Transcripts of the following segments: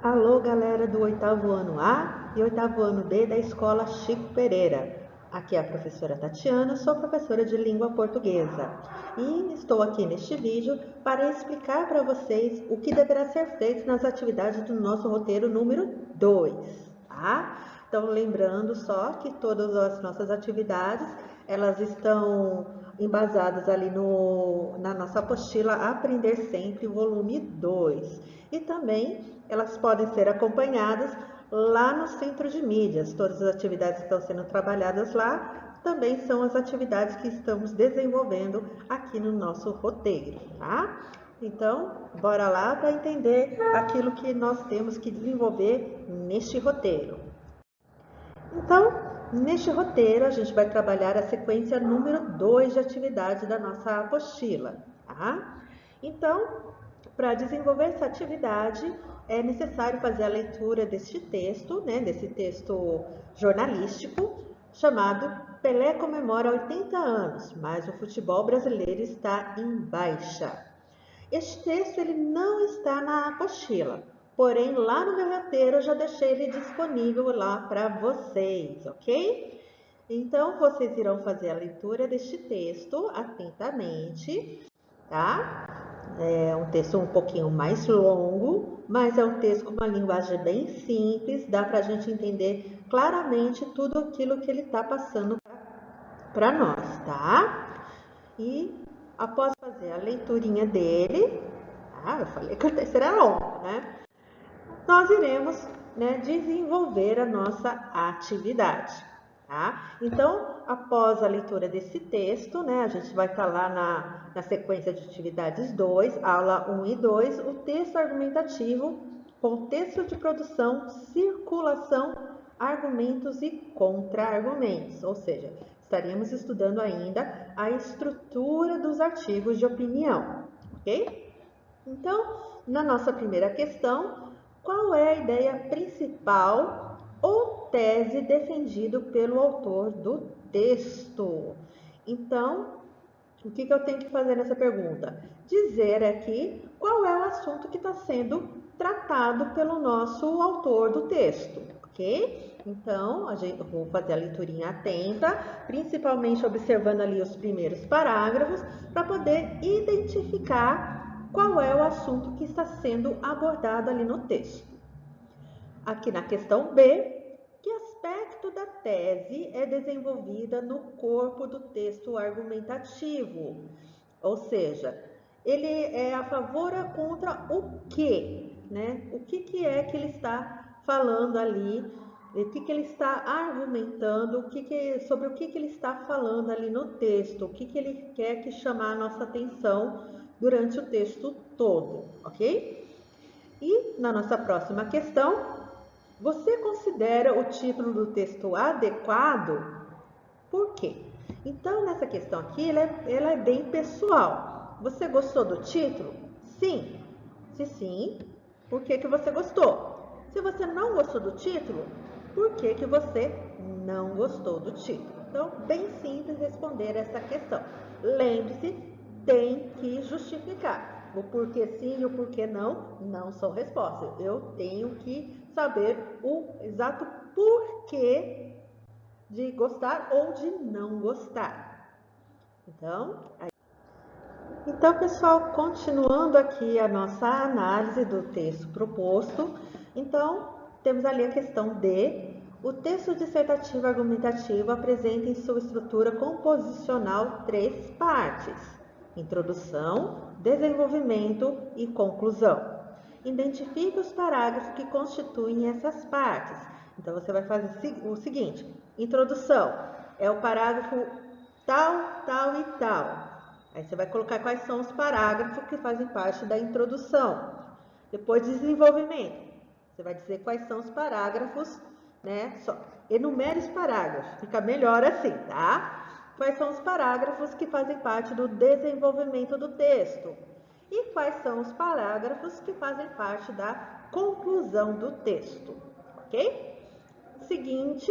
Alô, galera do oitavo ano A e oitavo ano B da Escola Chico Pereira. Aqui é a professora Tatiana, sou professora de língua portuguesa e estou aqui neste vídeo para explicar para vocês o que deverá ser feito nas atividades do nosso roteiro número 2, tá? Então, lembrando só que todas as nossas atividades, elas estão embasadas ali na nossa apostila Aprender Sempre, volume 2. E também elas podem ser acompanhadas lá no Centro de Mídias. Todas as atividades que estão sendo trabalhadas lá também são as atividades que estamos desenvolvendo aqui no nosso roteiro, tá? Então, bora lá para entender aquilo que nós temos que desenvolver neste roteiro. Então, neste roteiro, a gente vai trabalhar a sequência número 2 de atividades da nossa apostila, tá? Então, para desenvolver essa atividade, é necessário fazer a leitura deste texto, desse texto jornalístico, chamado Pelé comemora 80 anos, mas o futebol brasileiro está em baixa. Este texto ele não está na apostila, porém lá no meu roteiro eu já deixei ele disponível lá para vocês, ok? Então, vocês irão fazer a leitura deste texto atentamente, tá? É um texto um pouquinho mais longo, mas é um texto com uma linguagem bem simples, dá para a gente entender claramente tudo aquilo que ele está passando para nós, tá? E após fazer a leiturinha dele, eu falei que o texto era longo, né? Nós iremos desenvolver a nossa atividade, tá? Então, após a leitura desse texto, a gente vai estar lá na sequência de atividades 2, aula 1 e 2, o texto argumentativo, contexto de produção, circulação, argumentos e contra-argumentos, ou seja, estaríamos estudando ainda a estrutura dos artigos de opinião, ok? Então, na nossa primeira questão, qual é a ideia principal ou tese defendido pelo autor do texto? Então, o que eu tenho que fazer nessa pergunta? Dizer aqui qual é o assunto que está sendo tratado pelo nosso autor do texto, ok? Então, eu vou fazer a leiturinha atenta, principalmente observando ali os primeiros parágrafos, para poder identificar qual é o assunto que está sendo abordado ali no texto. Aqui na questão B, que aspecto da tese é desenvolvida no corpo do texto argumentativo? Ou seja, ele é a favor ou contra o quê? O que é que ele está falando ali? O que ele está argumentando? Sobre o que ele está falando ali no texto? O que ele quer que chamar a nossa atenção durante o texto todo, ok? E na nossa próxima questão, você considera o título do texto adequado? Por quê? Então, nessa questão aqui, ela é bem pessoal. Você gostou do título? Sim. Se sim, por que você gostou? Se você não gostou do título, por que você não gostou do título? Então, bem simples responder essa questão. Lembre-se, tem que justificar. O porquê sim e o porquê não são respostas. Eu tenho que saber o exato porquê de gostar ou de não gostar. Então, pessoal, continuando aqui a nossa análise do texto proposto, então, temos ali a questão D. O texto dissertativo argumentativo apresenta em sua estrutura composicional 3 partes: introdução, desenvolvimento e conclusão. Identifique os parágrafos que constituem essas partes. Então, você vai fazer o seguinte: introdução é o parágrafo tal, tal e tal. Aí você vai colocar quais são os parágrafos que fazem parte da introdução. Depois, desenvolvimento. Você vai dizer quais são os parágrafos, enumere os parágrafos, fica melhor assim, tá? Quais são os parágrafos que fazem parte do desenvolvimento do texto? E quais são os parágrafos que fazem parte da conclusão do texto, ok? Seguinte,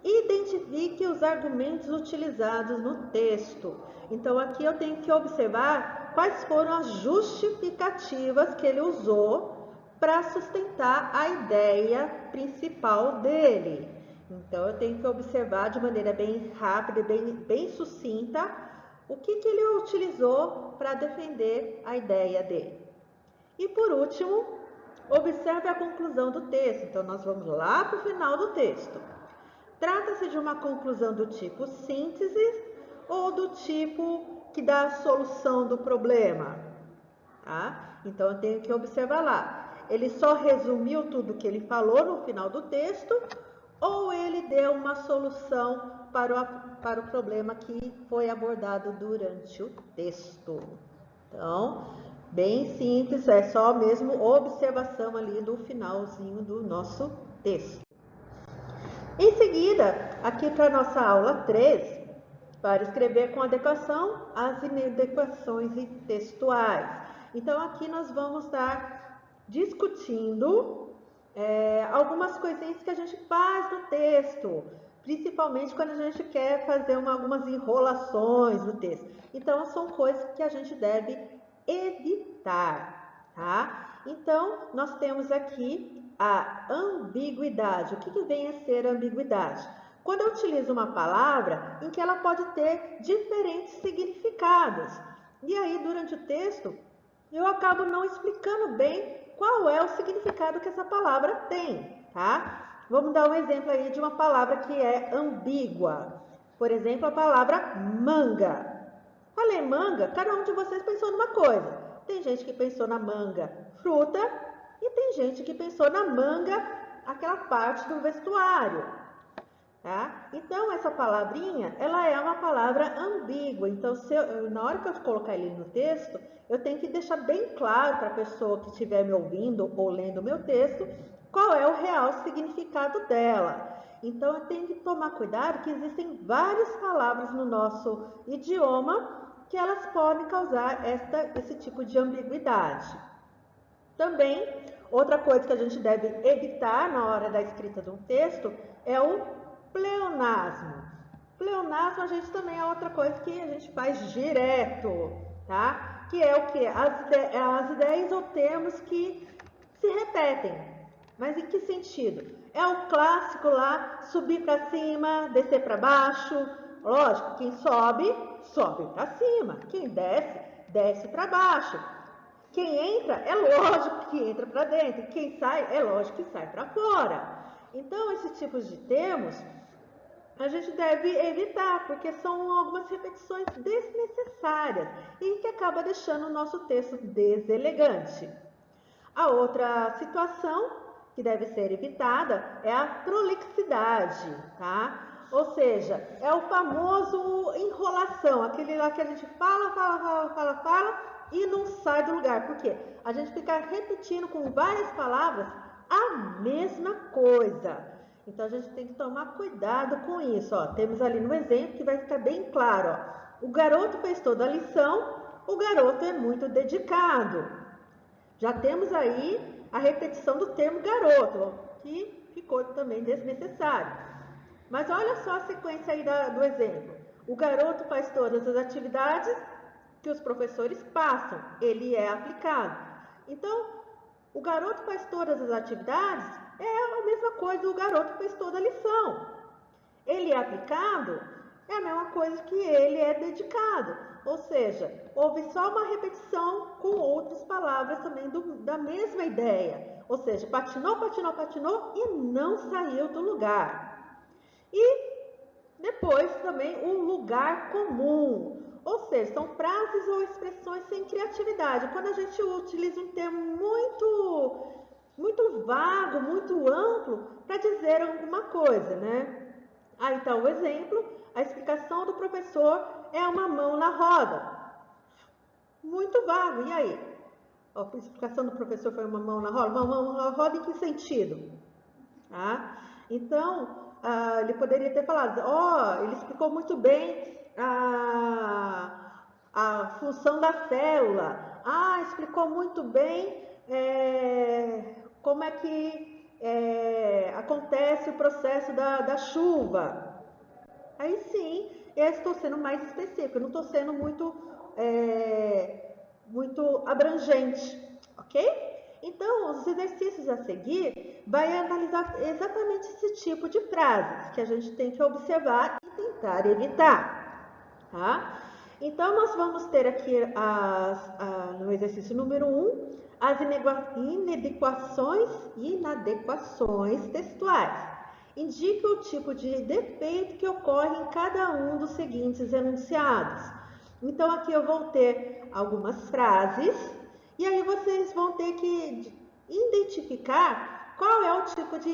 identifique os argumentos utilizados no texto. Então, aqui eu tenho que observar quais foram as justificativas que ele usou para sustentar a ideia principal dele. Então, eu tenho que observar de maneira bem rápida, bem sucinta, o que ele utilizou para defender a ideia dele. E por último, observe a conclusão do texto. Então, nós vamos lá para o final do texto. Trata-se de uma conclusão do tipo síntese ou do tipo que dá a solução do problema? Tá? Então, eu tenho que observar lá. Ele só resumiu tudo que ele falou no final do texto ou ele deu uma solução para o problema que foi abordado durante o texto? Então, bem simples, é só mesmo observação ali do finalzinho do nosso texto. Em seguida, aqui para a nossa aula 3, para escrever com adequação as inadequações textuais. Então, aqui nós vamos estar discutindo algumas coisinhas que a gente faz no texto, principalmente quando a gente quer fazer algumas enrolações no texto. Então, são coisas que a gente deve evitar, tá? Então, nós temos aqui a ambiguidade. O que vem a ser ambiguidade? Quando eu utilizo uma palavra em que ela pode ter diferentes significados. E aí, durante o texto, eu acabo não explicando bem qual é o significado que essa palavra tem, tá? Vamos dar um exemplo aí de uma palavra que é ambígua. Por exemplo, a palavra manga. Falei manga, cada um de vocês pensou numa coisa. Tem gente que pensou na manga fruta e tem gente que pensou na manga, aquela parte do vestuário. Tá? Então, essa palavrinha, ela é uma palavra ambígua. Então, na hora que eu colocar ele no texto, eu tenho que deixar bem claro para a pessoa que estiver me ouvindo ou lendo o meu texto, qual é o real significado dela. Então, eu tenho que tomar cuidado que existem várias palavras no nosso idioma que elas podem causar esse tipo de ambiguidade. Também, outra coisa que a gente deve evitar na hora da escrita de um texto é o pleonasmo. Pleonasmo a gente também é outra coisa que a gente faz direto, tá? Que é o que? As ideias ou termos que se repetem. Mas em que sentido? É o clássico lá, subir para cima, descer para baixo. Lógico, quem sobe, sobe para cima. Quem desce, desce para baixo. Quem entra, é lógico que entra para dentro. Quem sai, é lógico que sai para fora. Então, esses tipos de termos a gente deve evitar, porque são algumas repetições desnecessárias e que acaba deixando o nosso texto deselegante. A outra situação que deve ser evitada é a prolixidade, tá? Ou seja, é o famoso enrolação, aquele lá que a gente fala e não sai do lugar. Por quê? A gente fica repetindo com várias palavras a mesma coisa. Então, a gente tem que tomar cuidado com isso. Ó. Temos ali no exemplo que vai ficar bem claro. Ó. O garoto fez toda a lição, o garoto é muito dedicado. Já temos aí a repetição do termo garoto, que ficou também desnecessário. Mas olha só a sequência aí do exemplo. O garoto faz todas as atividades que os professores passam, ele é aplicado. Então, o garoto faz todas as atividades é a mesma coisa, o garoto fez toda a lição. Ele é aplicado é a mesma coisa que ele é dedicado. Ou seja, houve só uma repetição com outras palavras também da mesma ideia. Ou seja, patinou e não saiu do lugar. E depois também o lugar comum. Ou seja, são frases ou expressões sem criatividade. Quando a gente utiliza um termo muito vago, muito amplo, para dizer alguma coisa, né? Então, o exemplo, a explicação do professor é uma mão na roda. Muito vago, e aí? A explicação do professor foi uma mão na roda? Uma mão na roda em que sentido? Tá? Então, ele poderia ter falado, ele explicou muito bem a função da célula. Explicou muito bem como é que acontece o processo da chuva. Aí sim, eu estou sendo mais específico, eu não estou sendo muito abrangente, ok? Então, os exercícios a seguir vai analisar exatamente esse tipo de frases que a gente tem que observar e tentar evitar, tá? Então, nós vamos ter aqui no exercício número 1, as inadequações textuais. Indica o tipo de defeito que ocorre em cada um dos seguintes enunciados. Então, aqui eu vou ter algumas frases e aí vocês vão ter que identificar qual é o tipo de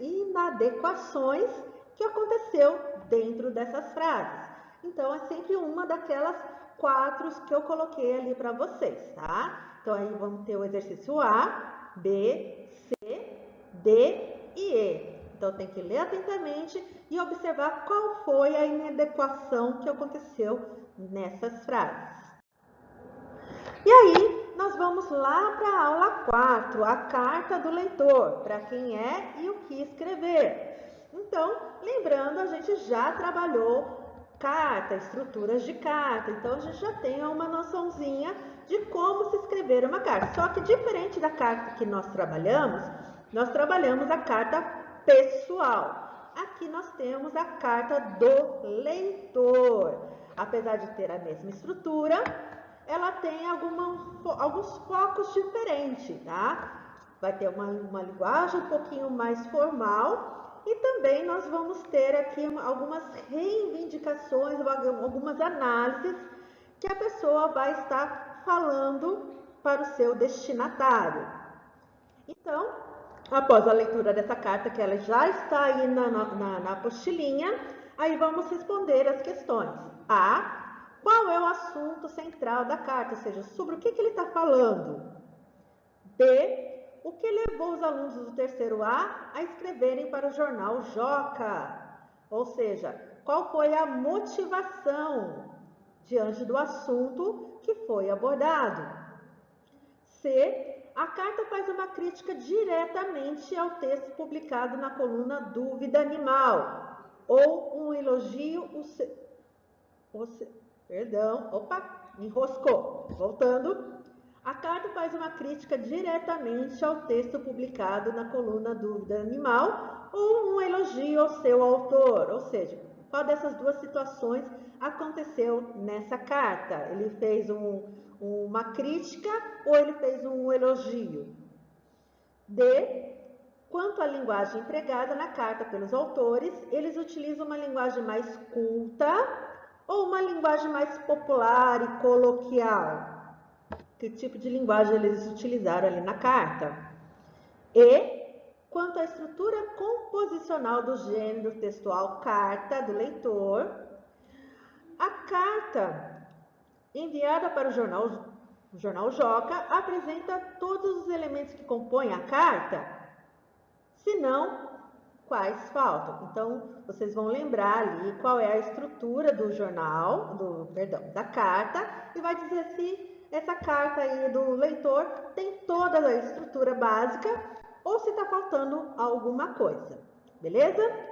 inadequações que aconteceu dentro dessas frases. Então, é sempre uma daquelas 4 que eu coloquei ali para vocês, tá? Então, aí vamos ter o exercício A, B, C, D e E. Então, tem que ler atentamente e observar qual foi a inadequação que aconteceu nessas frases. E aí, nós vamos lá para a aula 4, a carta do leitor, para quem é e o que escrever. Então, lembrando, a gente já trabalhou carta, estruturas de carta, então a gente já tem uma noçãozinha de como se escrever uma carta. Só que diferente da carta que nós trabalhamos a carta pessoal. Aqui nós temos a carta do leitor. Apesar de ter a mesma estrutura, ela tem alguns focos diferentes, tá? Vai ter uma linguagem um pouquinho mais formal e também nós vamos ter aqui algumas reivindicações, algumas análises que a pessoa vai estar falando para o seu destinatário. Então, após a leitura dessa carta, que ela já está aí na apostilinha, aí vamos responder as questões. A. Qual é o assunto central da carta? Ou seja, sobre o que ele está falando? B. O que levou os alunos do terceiro A escreverem para o jornal Joca? Ou seja, qual foi a motivação diante do assunto que foi abordado? C. A carta faz uma crítica diretamente ao texto publicado na coluna Dúvida Animal, ou um elogio, me enroscou. Voltando. A carta faz uma crítica diretamente ao texto publicado na coluna Dúvida Animal, ou um elogio ao seu autor, ou seja, qual dessas duas situações aconteceu nessa carta? Ele fez uma crítica ou ele fez um elogio? D. Quanto à linguagem empregada na carta pelos autores, eles utilizam uma linguagem mais culta ou uma linguagem mais popular e coloquial? Que tipo de linguagem eles utilizaram ali na carta? E. Quanto à estrutura composicional do gênero textual carta do leitor, a carta enviada para o jornal Joca apresenta todos os elementos que compõem a carta? Se não, quais faltam? Então, vocês vão lembrar ali qual é a estrutura do da carta e vai dizer se essa carta aí do leitor tem toda a estrutura básica ou se está faltando alguma coisa, beleza?